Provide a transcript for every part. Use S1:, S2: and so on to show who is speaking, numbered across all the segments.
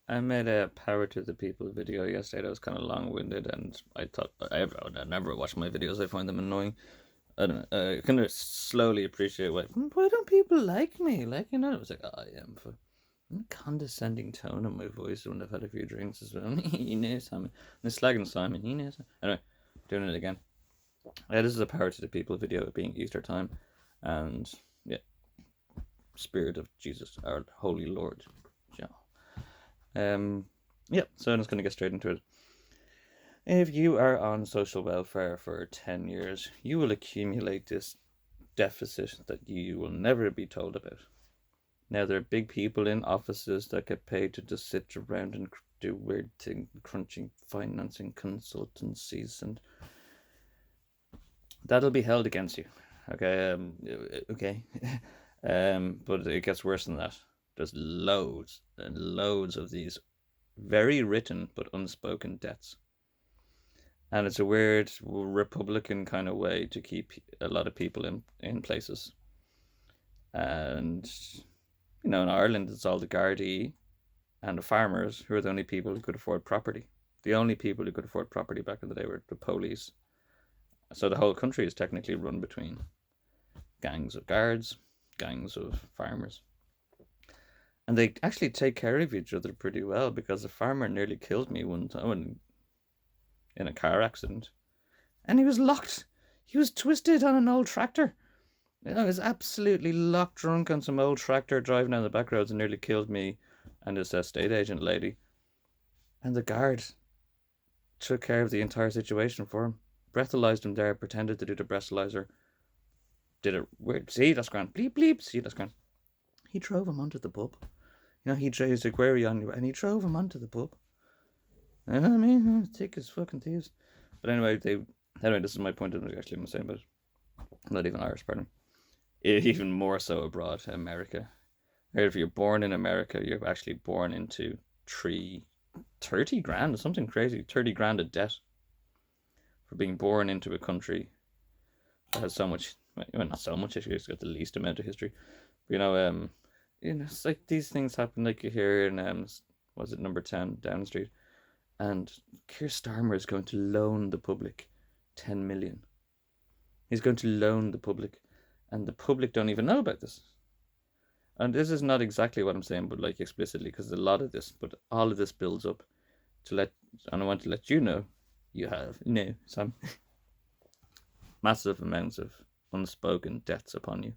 S1: I made a Power to the People video yesterday that was kind of long winded, and I thought I never watch my videos, I find them annoying. I don't know, I kind of slowly appreciate why don't people like me? Like, it was like, oh, I am for a condescending tone in my voice when I've had a few drinks as well. You know, Simon. And slagging Simon, you know. Anyway, doing it again. Yeah, this is a Power to the People video, being Easter time, and yeah, Spirit of Jesus, our Holy Lord. Yeah. Yeah, so I'm just going to get straight into it. If you are on social welfare for 10 years, you will accumulate this deficit that you will never be told about. Now, there are big people in offices that get paid to just sit around and do weird thing, crunching financing consultancies, and that'll be held against you. Okay, okay. But it gets worse than that. There's loads and loads of these very written but unspoken debts. And it's a weird Republican kind of way to keep a lot of people in places. And, in Ireland, it's all the Gardaí and the farmers who are the only people who could afford property. The only people who could afford property back in the day were the police. So the whole country is technically run between gangs of guards, gangs of farmers. And they actually take care of each other pretty well, because a farmer nearly killed me one time in a car accident. And he was locked. He was twisted on an old tractor. He was absolutely locked drunk on some old tractor driving down the back roads and nearly killed me and this estate agent lady. And the guard took care of the entire situation for him. Breathalyzed him there, pretended to do the breathalyzer. Did it weird. See, that's grand. Bleep, bleep. See, that's grand. He drove him onto the pub. He drove a query on you, and he drove him onto the pub. You know what I mean? Thick as fucking thieves. But anyway, this is my point of actually I'm saying, but I'm not even Irish, pardon me. Even more so abroad, America. If you're born in America, you're actually born into 30 grand or something crazy, 30 grand of debt for being born into a country that has so much, well, not so much history, it's got the least amount of history. But, it's like these things happen, like you hear in, was it number 10 Down Street? And Keir Starmer is going to loan the public 10 million. He's going to loan the public, and the public don't even know about this. And this is not exactly what I'm saying, but like explicitly, because a lot of this, but all of this builds up and I want to let you know, you have, some massive amounts of unspoken debts upon you,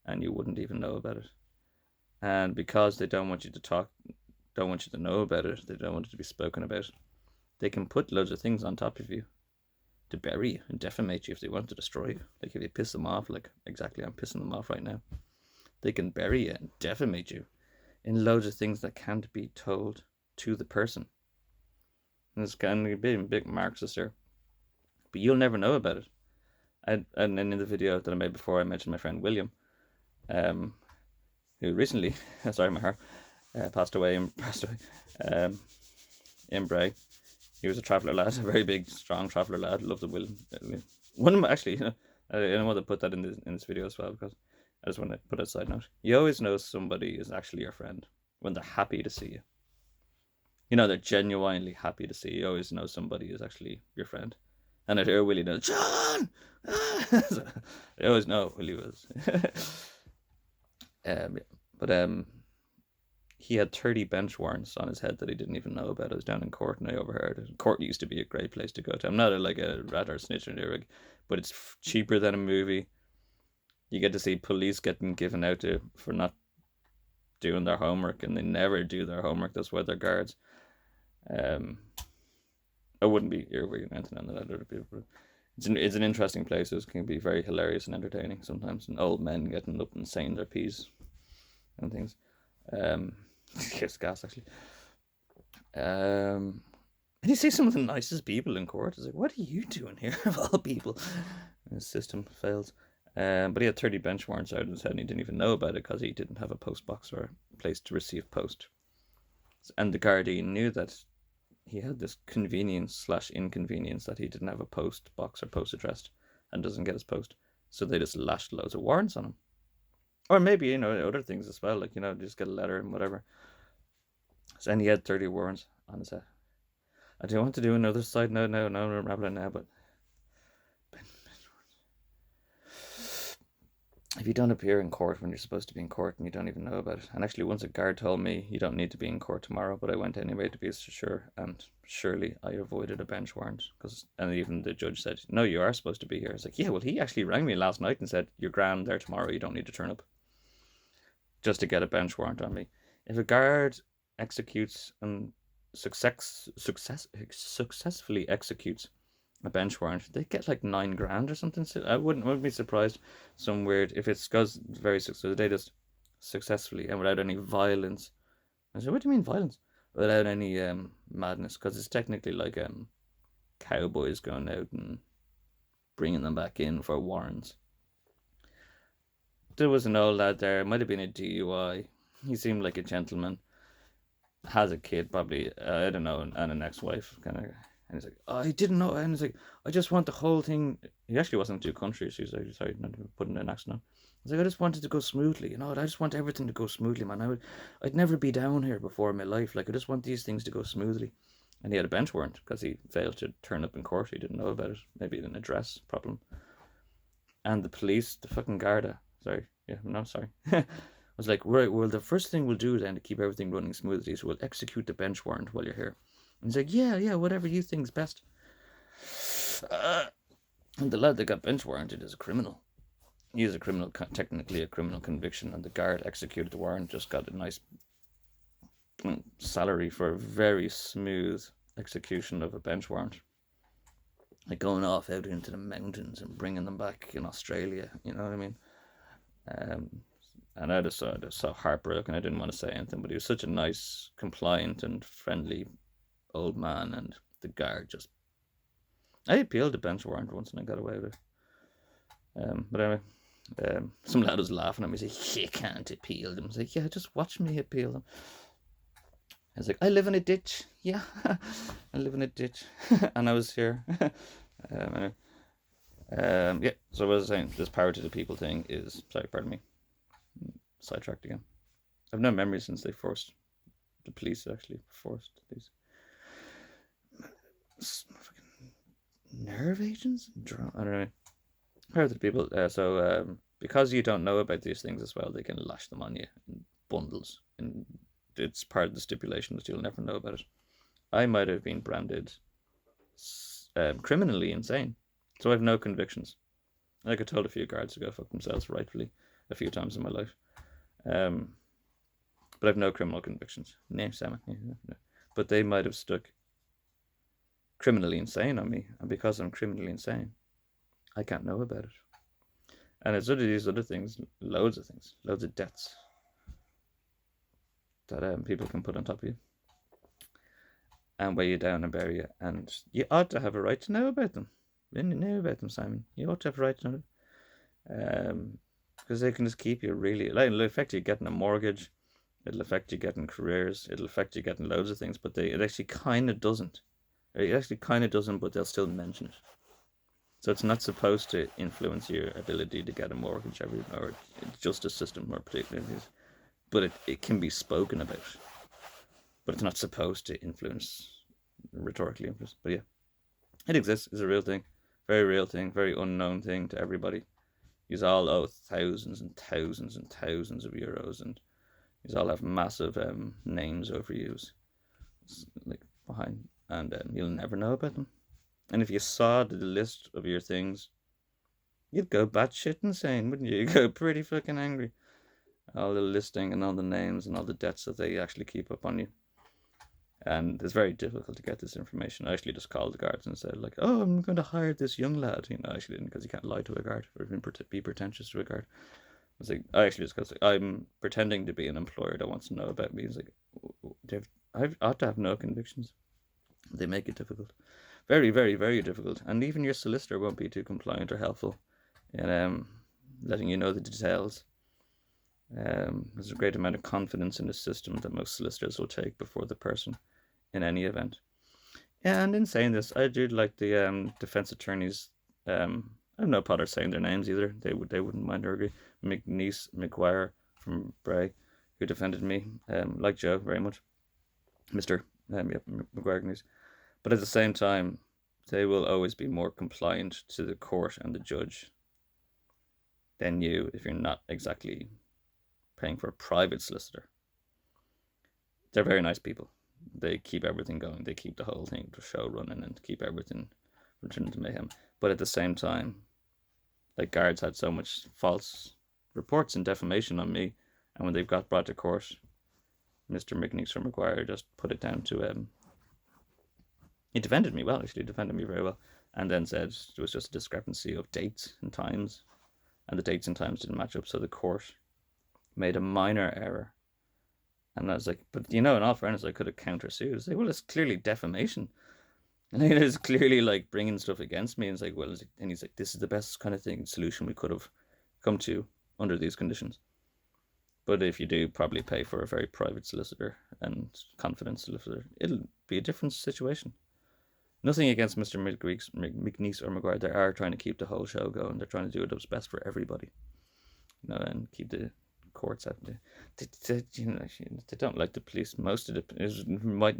S1: and you wouldn't even know about it. And because they don't want you to talk, don't want you to know about it, they don't want it to be spoken about, they can put loads of things on top of you to bury you and defamate you if they want to destroy you. Like if you piss them off, like exactly I'm pissing them off right now, they can bury you and defamate you in loads of things that can't be told to the person. And it's kind of being a bit Marxist here, but you'll never know about it. And in the video that I made before, I mentioned my friend William, who recently, sorry, my hair, passed away in Bray. He was a traveller lad, a very big, strong traveller lad. Loved the William. One of them, actually, I want to put that in this video as well, because I just want to put a side note. You always know somebody is actually your friend when they're happy to see you. They're genuinely happy to see you. You always know somebody is actually your friend. And I'd hear Willie know, John! So I always know Willie was. But he had 30 bench warrants on his head that he didn't even know about. I was down in court and I overheard it. Court used to be a great place to go to. I'm not like a rat or snitch or anything, but it's cheaper than a movie. You get to see police getting given out to for not doing their homework, and they never do their homework. That's why they're guards. I wouldn't be earwigging anything on that. It's an interesting place. It can be very hilarious and entertaining sometimes. And old men getting up and saying their piece and things. It's gas actually. And you see some of the nicest people in court. It's like, what are you doing here of all people? And the system fails. But he had 30 bench warrants out of his head, and he didn't even know about it because he didn't have a post box or a place to receive post. And the Gardaí knew that he had this convenience/inconvenience that he didn't have a post box or post address and doesn't get his post. So they just lashed loads of warrants on him. Or maybe, other things as well, like, just get a letter and whatever. So, and he had 30 warrants on his head. I do want to do another side note. No, I'm rambling now, but if you don't appear in court when you're supposed to be in court and you don't even know about it. And actually, once a guard told me you don't need to be in court tomorrow, but I went anyway to be sure, and surely I avoided a bench warrant. And even the judge said, "No, you are supposed to be here." I was like, "Yeah, well, he actually rang me last night and said you're grand there tomorrow. You don't need to turn up just to get a bench warrant on me." If a guard executes and successfully executes a bench warrant, they get like 9 grand or something. So I wouldn't be surprised. Some weird if it goes very successful. They just successfully and without any violence. I said, "What do you mean violence?" Without any madness, because it's technically like cowboys going out and bringing them back in for warrants. There was an old lad there. It might have been a DUI. He seemed like a gentleman. Has a kid, probably, I don't know, and an ex-wife, kind of. And he's like, "Oh, I didn't know." And he's like, "I just want the whole thing." He actually wasn't too country. So he's like, "Sorry, not putting an accent on." He's like, "I just wanted to go smoothly, I just want everything to go smoothly, man. I'd never be down here before in my life. Like, I just want these things to go smoothly." And he had a bench warrant because he failed to turn up in court. He didn't know about it. Maybe an address problem. And the police, the fucking Garda, sorry, yeah, no, sorry, was like, "Right, well, the first thing we'll do then to keep everything running smoothly is we'll execute the bench warrant while you're here." And he's like, "Yeah, whatever you think's best." And the lad that got bench warranted is a criminal. He is a criminal, technically a criminal conviction, and the guard executed the warrant, just got a nice salary for a very smooth execution of a bench warrant. Like going off out into the mountains and bringing them back in Australia, you know what I mean? And I just saw so heartbroken. I didn't want to say anything, but he was such a nice, compliant, and friendly old man. And the guard just, I appealed the bench warrant once and I got away with it. But anyway, some lad was laughing at me. He said, "You can't appeal them." I was like, "Yeah, just watch me appeal them." I was like, "I live in a ditch." Yeah, I live in a ditch, and I was here. Anyway. Yeah. So what I was saying, this power to the people thing is, sorry, pardon me, sidetracked again. I've no memory since they forced the police actually forced these fucking nerve agents. I don't know. Power to the people. Because you don't know about these things as well, they can lash them on you in bundles, and it's part of the stipulation that you'll never know about it. I might have been branded criminally insane, so I have no convictions. Like I told a few guards to go fuck themselves, rightfully, a few times in my life. But I've no criminal convictions. No, Sam. No. But they might have stuck criminally insane on me, and because I'm criminally insane, I can't know about it. And it's these other things, loads of debts that people can put on top of you and weigh you down and bury you. And you ought to have a right to know about them. When you know about them, Simon, you ought to have a right to know them. Because they can just keep you really, like, it'll affect you getting a mortgage, it'll affect you getting careers, it'll affect you getting loads of things, but it actually kind of doesn't. It actually kind of doesn't, but they'll still mention it. So it's not supposed to influence your ability to get a mortgage or justice system or particularly, but it can be spoken about. But it's not supposed to rhetorically influence. But yeah, it exists. It's a real thing, very real thing, very unknown thing to everybody. You all owe thousands and thousands and thousands of euros, and you all have massive names over you, like behind, and you'll never know about them. And if you saw the list of your things, you'd go batshit insane, wouldn't you? You'd go pretty fucking angry. All the listing and all the names and all the debts that they actually keep up on you. And it's very difficult to get this information. I actually just called the guards and said, like, "Oh, I'm going to hire this young lad." I actually didn't, because you can't lie to a guard or even be pretentious to a guard. I was like, I actually just got, "I'm pretending to be an employer that wants to know about me." He's like, "I ought to have no convictions." They make it difficult. Very, very, very difficult. And even your solicitor won't be too compliant or helpful in letting you know the details. There's a great amount of confidence in the system that most solicitors will take before the person in any event. And in saying this, I do like the defense attorneys. I have no bother saying their names either. They wouldn't mind or agree. McNeese McGuire from Bray, who defended me, like Joe very much. Mr. McGuire. But at the same time, they will always be more compliant to the court and the judge than you if you're not exactly paying for a private solicitor. They're very nice people. They keep everything going. They keep the whole thing, the show running, and keep everything from turning to mayhem. But at the same time, like, guards had so much false reports and defamation on me, and when they've got brought to court, Mr. McNeese or McGuire just put it down to he defended me well, actually defended me very well, and then said there was just a discrepancy of dates and times, and the dates and times didn't match up, so the court made a minor error. And I was like, but in all fairness, I could have countersued. I was like, well, it's clearly defamation. And it's clearly like bringing stuff against me. And it's like, well, and he's like, this is the best kind of solution we could have come to under these conditions. But if you do probably pay for a very private solicitor and confident solicitor, it'll be a different situation. Nothing against Mr. McNeese or McGuire. They are trying to keep the whole show going. They're trying to do what's best for everybody, and keep the courts out. They don't like the police. Most of it might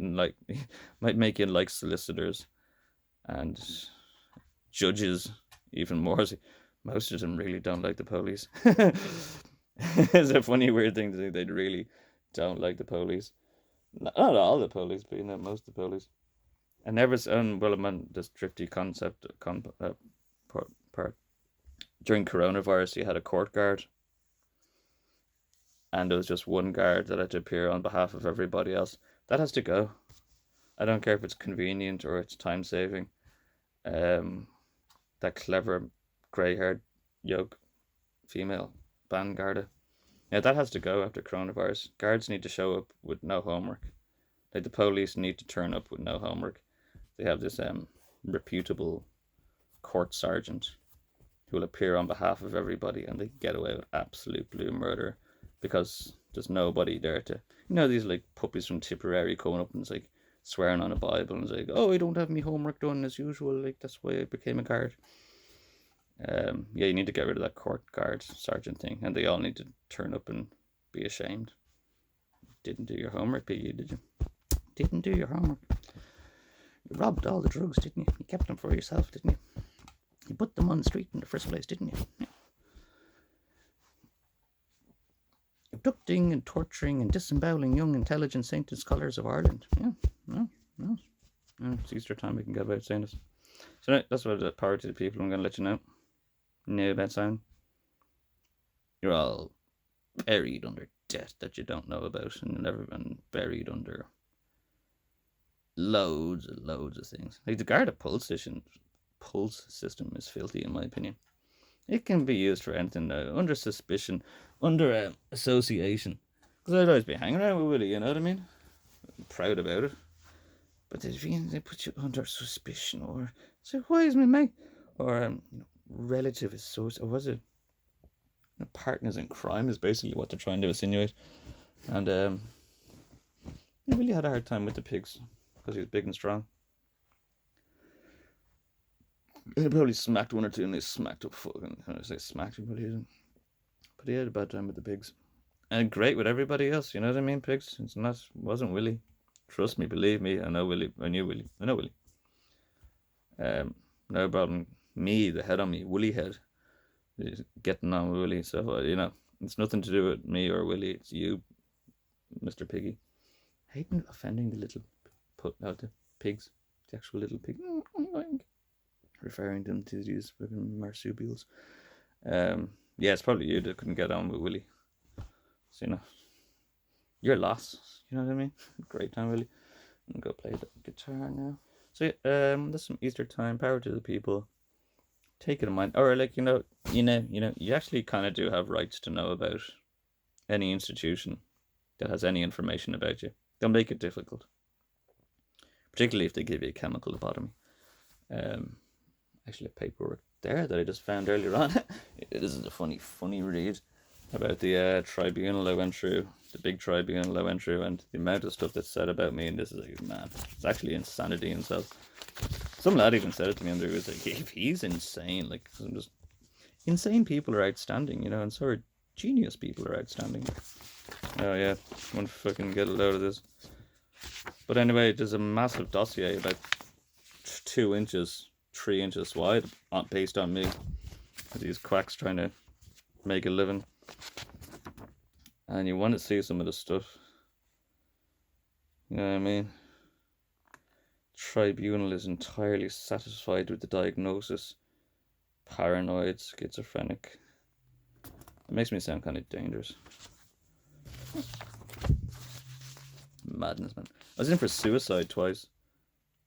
S1: make you like solicitors and judges even more. Most of them really don't like the police. It's a funny, weird thing to think they really don't like the police. Not all the police, but most of the police. I never this drifty concept part. During coronavirus, you had a court guard, and there was just one guard that had to appear on behalf of everybody else. That has to go. I don't care if it's convenient or it's time saving. That clever grey-haired yoke female vanguard. Yeah, that has to go after coronavirus. Guards need to show up with no homework. Like, the police need to turn up with no homework. They have this reputable court sergeant who will appear on behalf of everybody, and they get away with absolute blue murder because there's nobody there to, these like puppies from Tipperary coming up and it's like swearing on a Bible and it's like, oh, I don't have my homework done as usual, like that's why I became a guard. You need to get rid of that court guard sergeant thing, and they all need to turn up and be ashamed. Didn't do your homework, Piggy, did you? Didn't do your homework. You robbed all the drugs, didn't you? You kept them for yourself, didn't you? You put them on the street in the first place, didn't you? Yeah. Abducting and torturing and disemboweling young, intelligent, sainted scholars of Ireland. Yeah, no. It's Easter time, we can get about saying this. So that's what the power to the people. I'm going to let you know about sound. You're all buried under debt that you don't know about, and you've never been buried under loads and loads of things. Like, the Garda pulse system is filthy, in my opinion. It can be used for anything now, under suspicion, under association. Because I'd always be hanging around with Willie, you know what I mean? I'm proud about it. But they put you under suspicion, or so why is my mate, or relative is so, or was it partners in crime is basically what they're trying to insinuate. And he really had a hard time with the pigs because he was big and strong. He probably smacked one or two, and they smacked up fucking. I say smacked him, but he had a bad time with the pigs, and great with everybody else. You know what I mean? Pigs. Wasn't Willie. Trust me, believe me. I know Willie. I know Willie. No problem. Me, the head on me, Willie head, is getting on with Willie. So it's nothing to do with me or Willie. It's you, Mr. Piggy. Hating offending the little the pigs, the actual little pig. Referring them to these fucking marsupials. It's probably you that couldn't get on with Willie. So your loss. You know what I mean? Great time, Willie. I'm gonna go play the guitar now. So there's some Easter time. Power to the people. Take it in mind, or you actually kind of do have rights to know about any institution that has any information about you. They'll make it difficult, particularly if they give you a chemical lobotomy. Actually, a paperwork there that I just found earlier on. This is a funny read about the tribunal I went through, the big tribunal I went through, and the amount of stuff that's said about me. And this is like, man, it's actually insanity in itself. Some lad even said it to me, and he was like, if he's insane, like, just insane people are outstanding, and so are genius people are outstanding. Oh yeah, I want to fucking get a load of this. But anyway, there's a massive dossier about 2 inches, 3 inches wide, based on me. These quacks trying to make a living. And you want to see some of the stuff. You know what I mean? Tribunal is entirely satisfied with the diagnosis. Paranoid, schizophrenic. It makes me sound kind of dangerous. Madness, man. I was in for suicide twice.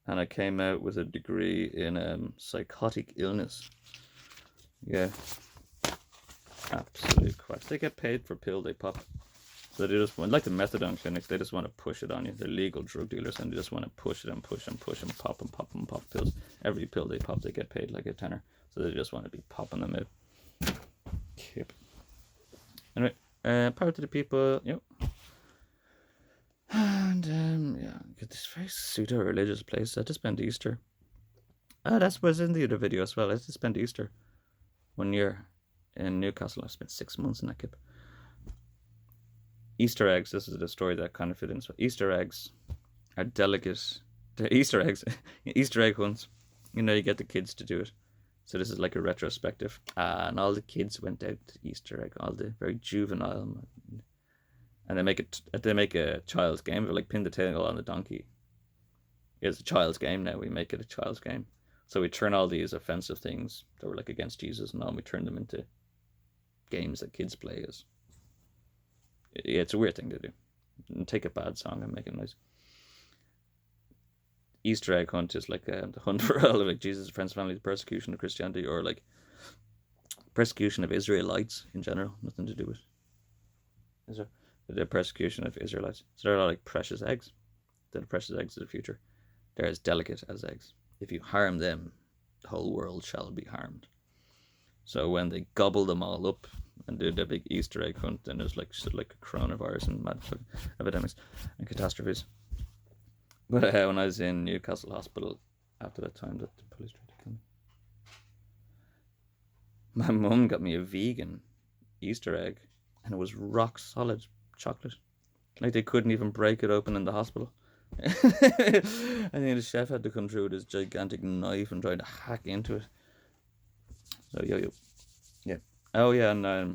S1: And I came out with a degree in psychotic illness. Yeah. Absolute quacks. They get paid for pill they pop. So they just want, like the methadone clinics, they just want to push it on you. They're legal drug dealers and they just want to push it and push and push and pop and pop and pop pills. Every pill they pop, they get paid like a tenner. So they just want to be popping them out. Kip. Anyway, power to the people, yep. And yeah, get this very pseudo-religious place. I had to spend Easter. That was in the other video as well. I had to spend Easter 1 year in Newcastle. I spent 6 months in that kip. Easter eggs, this is the story that kind of fit in. So Easter eggs are delicate. Easter eggs, Easter egg hunts. You know, you get the kids to do it. So this is like a retrospective. And all the kids went out to Easter egg, all the very juvenile. And they make a child's game. They're like pin the tail on the donkey. It's a child's game now. We make it a child's game. So we turn all these offensive things that were like against Jesus and all, and we turn them into games that kids play as. Yeah, it's a weird thing to do. And take a bad song and make it nice. Easter egg hunt is like the hunt for all of like Jesus' friends, family, the persecution of Christianity, or like persecution of Israelites in general. Nothing to do with Israel. The persecution of Israelites. So they're all like precious eggs. They're the precious eggs of the future. They're as delicate as eggs. If you harm them, the whole world shall be harmed. So when they gobble them all up and do the big Easter egg hunt, then there's like a coronavirus and mad epidemics and catastrophes. But when I was in Newcastle Hospital after that time that the police tried to kill me, my mum got me a vegan Easter egg and it was rock solid chocolate. Like they couldn't even break it open in the hospital. I think the chef had to come through with his gigantic knife and try to hack into it. So yeah. Oh yeah, and I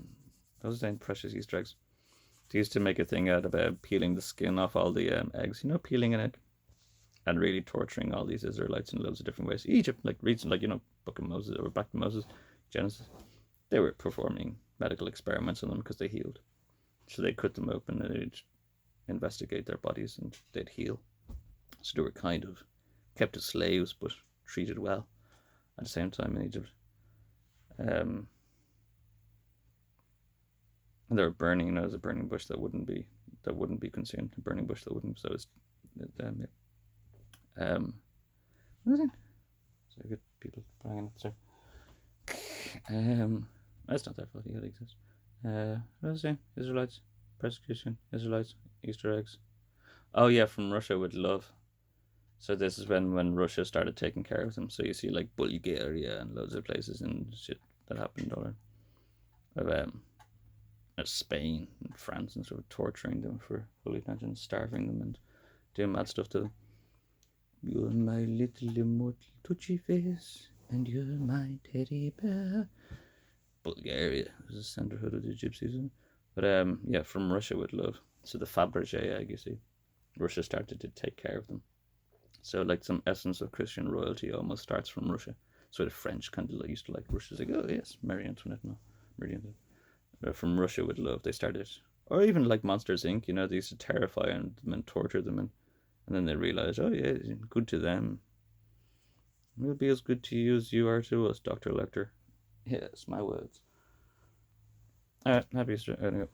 S1: was saying precious Easter eggs. They used to make a thing out about peeling the skin off all the eggs. You know, peeling an egg, and really torturing all these Israelites in loads of different ways. Egypt, like recent, like Book of Moses or Back to Moses, Genesis. They were performing medical experiments on them because they healed. So they cut them open and they'd investigate their bodies and they'd heal. So they were kind of kept as slaves but treated well at the same time in Egypt. And they were burning, there's a burning bush that wouldn't be consumed. A burning bush that wouldn't. So it's what is it? So good people banging it there. That's not their fault. It exists. What was I saying? Israelites, persecution, Israelites, Easter eggs. Oh yeah, from Russia with love. So this is when Russia started taking care of them. So you see like Bulgaria and loads of places and shit that happened all around. Spain and France and sort of torturing them for full attention, starving them and doing mad stuff to them. You're my little immortal touchy face and you're my teddy bear. Bulgaria is the centerhood of the gypsies. But yeah, from Russia with love. So the Fabergé egg, you see, Russia started to take care of them. So like some essence of Christian royalty almost starts from Russia. So the French kind of used to like Russia's like, oh yes, Marie Antoinette, no, Marie Antoinette. From Russia with love, they started, or even like Monsters Inc. You know, they used to terrify them and torture them, and then they realized, oh yeah, good to them. We'll be as good to you as you are to us, Dr. Lecter. Yes, my words. All right, happy Easter.